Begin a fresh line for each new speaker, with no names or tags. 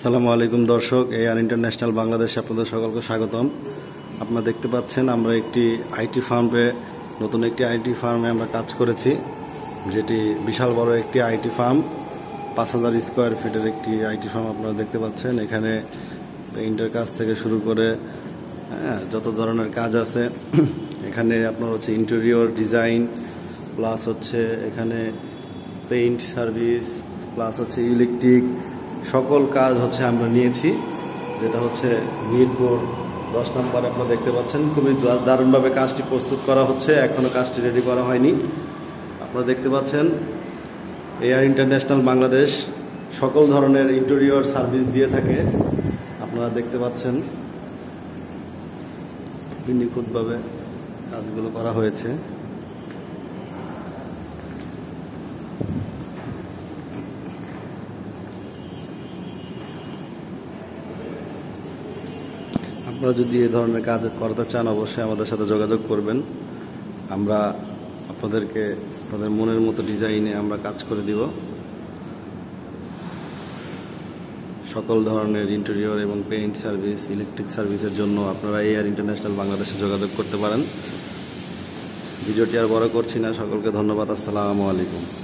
আসসালামু আলাইকুম দর্শক, এআর ইন্টারন্যাশনাল বাংলাদেশে আপনাদের সকলকে স্বাগতম। আপনারা দেখতে পাচ্ছেন আমরা একটি নতুন একটি আইটি ফার্মে আমরা কাজ করেছি, যেটি বিশাল বড় একটি আইটি ফার্ম, 5000 স্কোয়ার ফিটের একটি আইটি ফার্ম। আপনারা দেখতে পাচ্ছেন এখানে পেইন্টের কাজ থেকে শুরু করে যত ধরনের কাজ আছে এখানে আপনার হচ্ছে ইন্টেরিয়র ডিজাইন, প্লাস হচ্ছে এখানে পেইন্ট সার্ভিস, প্লাস হচ্ছে ইলেকট্রিক, সকল কাজ হচ্ছে আমরা নিয়েছি। যেটা হচ্ছে মিরপুর 10 নম্বরে আপনারা দেখতে পাচ্ছেন। খুবই দারুণভাবে কাজটি প্রস্তুত করা হচ্ছে, এখনও কাজটি রেডি করা হয়নি। আপনারা দেখতে পাচ্ছেন এআর ইন্টারন্যাশনাল বাংলাদেশ সকল ধরনের ইন্টেরিয়র সার্ভিস দিয়ে থাকে। আপনারা দেখতে পাচ্ছেন খুবই নিখুঁতভাবে কাজগুলো করা হয়েছে। আপনারা যদি এই ধরনের কাজ করতে চান অবশ্যই আমাদের সাথে যোগাযোগ করবেন। আমরা আপনাদেরকে আপনাদের মনের মতো ডিজাইনে আমরা কাজ করে দিব। সকল ধরনের ইন্টেরিয়র এবং পেইন্ট সার্ভিস, ইলেকট্রিক সার্ভিসের জন্য আপনারা এআর ইন্টারন্যাশনাল বাংলাদেশে যোগাযোগ করতে পারেন। ভিডিওটি আর বড় করছি না, সকলকে ধন্যবাদ। আসসালামু আলাইকুম।